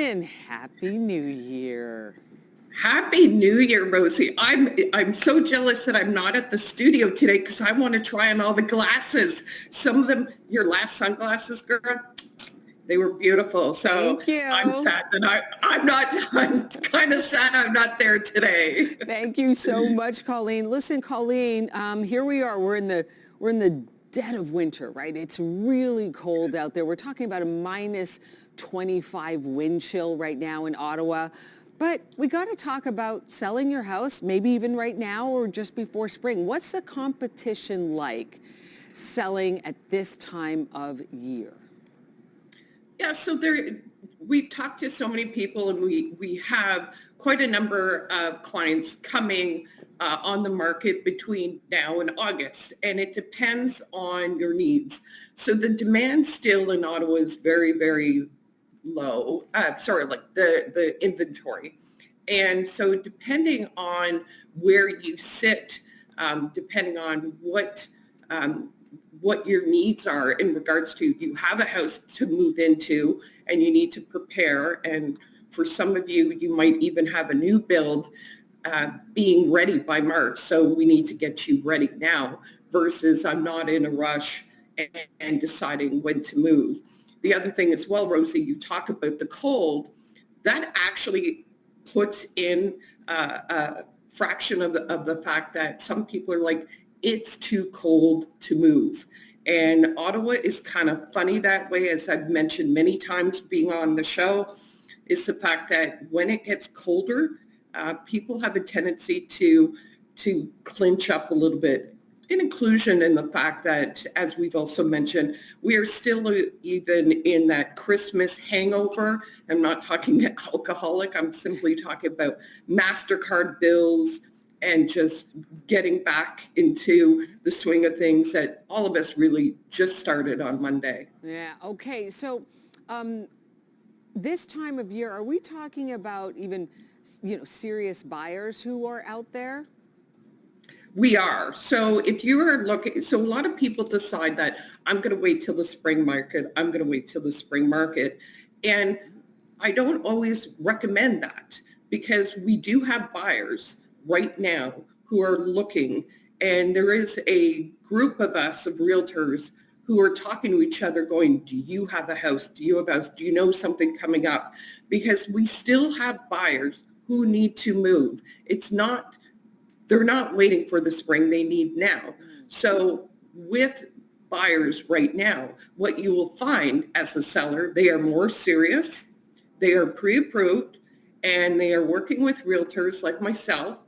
and Happy New Year. Happy New Year, Rosie. I'm so jealous that I'm not at the studio today because I want to try on all the glasses. Some of them, your last sunglasses, girl, they were beautiful. So Thank you. I'm sad that I'm kind of sad I'm not there today. Thank you so much, Colleen. Listen, Colleen, here we are. We're in the dead of winter, right? It's really cold out there. We're talking about a minus 25 wind chill right now in Ottawa. But we got to talk about selling your house, maybe even right now or just before spring. What's the competition like selling at this time of year? Yeah, so we've talked to so many people, and we have quite a number of clients coming on the market between now and August, and it depends on your needs. So the demand still in Ottawa is very, very low, the inventory. And so depending on where you sit, depending on what your needs are in regards to, you have a house to move into and you need to prepare. And for some of you, you might even have a new build being ready by March. So we need to get you ready now versus I'm not in a rush and deciding when to move. The other thing as well, Rosie, you talk about the cold, that actually puts in a fraction of the fact that some people are like, it's too cold to move. And Ottawa is kind of funny that way, as I've mentioned many times being on the show, is the fact that when it gets colder, people have a tendency to clinch up a little bit. In inclusion in the fact that, as we've also mentioned, we are still even in that Christmas hangover. I'm not talking alcoholic. I'm simply talking about MasterCard bills and just getting back into the swing of things that all of us really just started on Monday. Yeah, okay. So this time of year, are we talking about even, serious buyers who are out there? We are. So if you are looking, so a lot of people decide that I'm going to wait till the spring market. I'm going to wait till the spring market. And I don't always recommend that because we do have buyers right now who are looking. And there is a group of us, of realtors, who are talking to each other going, do you have a house? Do you have a house? Do you know something coming up? Because we still have buyers who need to move. They're not waiting for the spring, they need now. So with buyers right now, what you will find as a seller, they are more serious, they are pre-approved, and they are working with realtors like myself,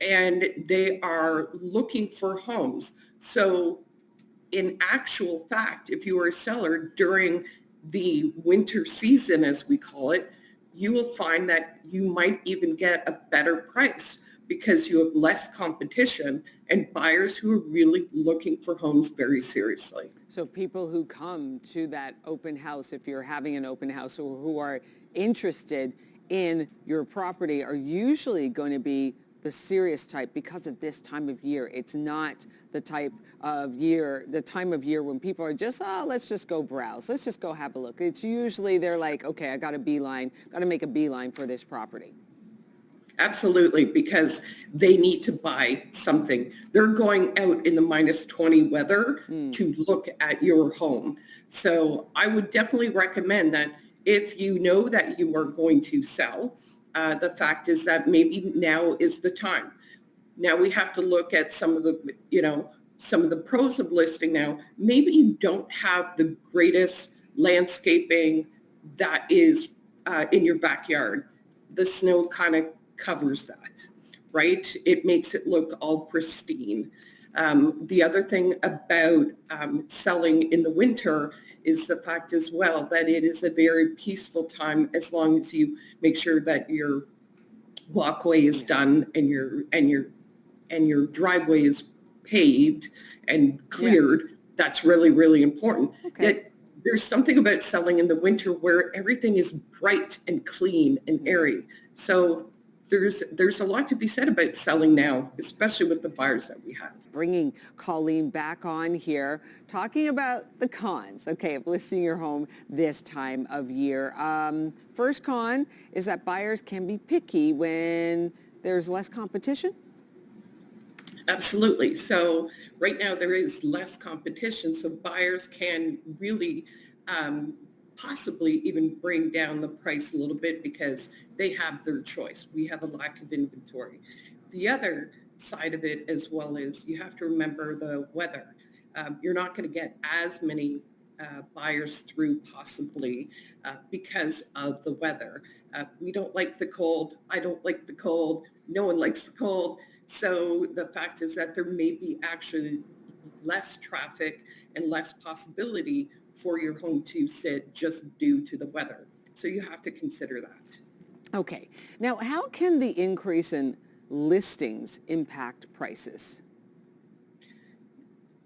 and they are looking for homes. So in actual fact, if you are a seller during the winter season, as we call it, you will find that you might even get a better price because you have less competition and buyers who are really looking for homes very seriously. So people who come to that open house, if you're having an open house, or who are interested in your property, are usually going to be the serious type because of this time of year. It's not the time of year when people are just, let's just go browse. Let's just go have a look. It's usually they're like, okay, I got to make a beeline for this property. Absolutely, because they need to buy something. They're going out in the minus 20 weather to look at your home. So I would definitely recommend that if you know that you are going to sell, the fact is that maybe now is the time. Now we have to look at some of the pros of listing now. Maybe you don't have the greatest landscaping that is in your backyard. The snow kind of covers that, right? It makes it look all pristine. The other thing about selling in the winter is the fact as well that it is a very peaceful time as long as you make sure that your walkway is done and your driveway is paved and cleared. Yeah. That's really, really important. Okay. There's something about selling in the winter where everything is bright and clean and airy. So there's a lot to be said about selling now, especially with the buyers that we have. Bringing Colleen back on here, talking about the cons, okay, of listing your home this time of year. First con is that buyers can be picky when there's less competition. Absolutely. So right now there is less competition, so buyers can really possibly even bring down the price a little bit because they have their choice. We have a lack of inventory. The other side of it as well is you have to remember the weather. You're not going to get as many buyers through possibly because of the weather. We don't like the cold. I don't like the cold. No one likes the cold. So the fact is that there may be actually less traffic and less possibility for your home to sit just due to the weather. So you have to consider that. Okay. Now, how can the increase in listings impact prices?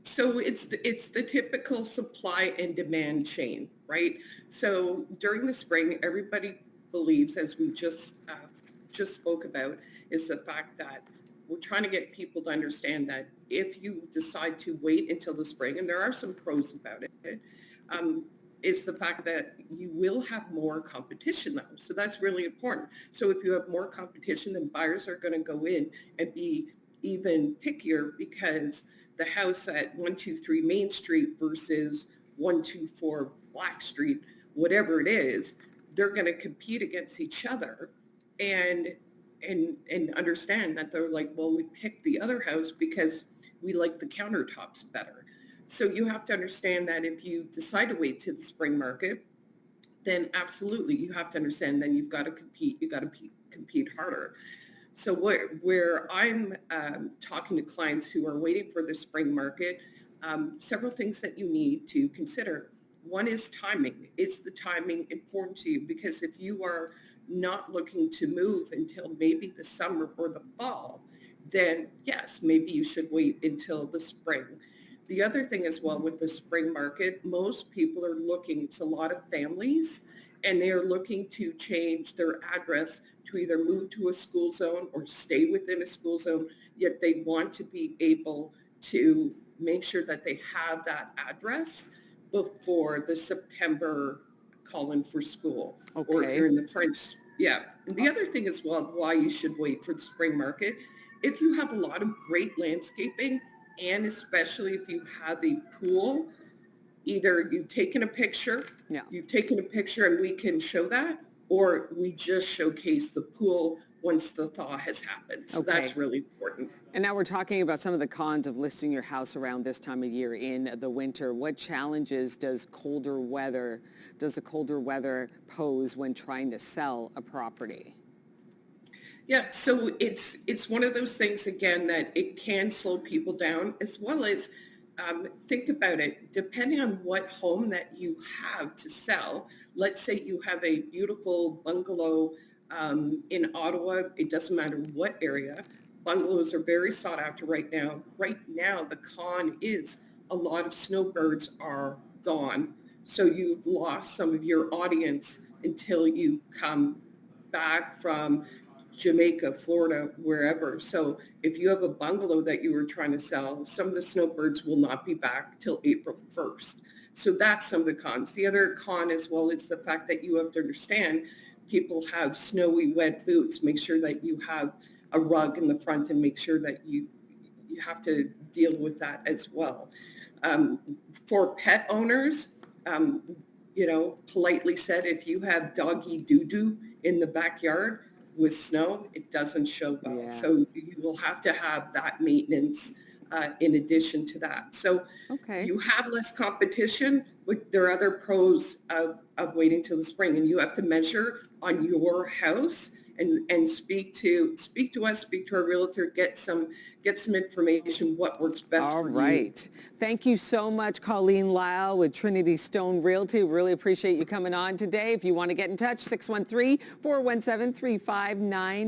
So it's the typical supply and demand chain, right? So during the spring, everybody believes, as we just spoke about, is the fact that we're trying to get people to understand that if you decide to wait until the spring, and there are some pros about it, is the fact that you will have more competition though. So that's really important. So if you have more competition, then buyers are going to go in and be even pickier because the house at 123 Main Street versus 124 Black Street, whatever it is, they're going to compete against each other and understand that they're like, well, we picked the other house because we like the countertops better. So you have to understand that if you decide to wait to the spring market, then absolutely you have to understand then you've got to compete. You've got to compete harder. So where I'm talking to clients who are waiting for the spring market, several things that you need to consider. One is timing. Is the timing important to you? Because if you are not looking to move until maybe the summer or the fall, then yes, maybe you should wait until the spring. The other thing as well with the spring market, most people are looking, it's a lot of families, and they are looking to change their address to either move to a school zone or stay within a school zone, yet they want to be able to make sure that they have that address before the September call-in for school. Okay. Or if you're in the French, yeah. And the other thing as well, why you should wait for the spring market, if you have a lot of great landscaping, and especially if you have a pool, either you've taken a picture and we can show that, or we just showcase the pool once the thaw has happened. So that's really important. And now we're talking about some of the cons of listing your house around this time of year in the winter. What challenges does the colder weather pose when trying to sell a property? Yeah, so it's one of those things, again, that it can slow people down, as well as think about it, depending on what home that you have to sell. Let's say you have a beautiful bungalow in Ottawa. It doesn't matter what area. Bungalows are very sought after right now. Right now, the con is a lot of snowbirds are gone. So you've lost some of your audience until you come back from Jamaica, Florida, wherever. So if you have a bungalow that you were trying to sell, some of the snowbirds will not be back till April 1st. So that's some of the cons. The other con as well is the fact that you have to understand people have snowy, wet boots. Make sure that you have a rug in the front and make sure that you have to deal with that as well. For pet owners, politely said, if you have doggy doo-doo in the backyard, with snow, it doesn't show well. Yeah. So you will have to have that maintenance in addition to that. So you have less competition, but there are other pros of waiting till the spring, and you have to measure on your house and speak to us, speak to our realtor, get some information, what works best for you. All right. Thank you so much, Colleen Lyle with TrinityStone Realty. Really appreciate you coming on today. If you want to get in touch, 613-417-3599.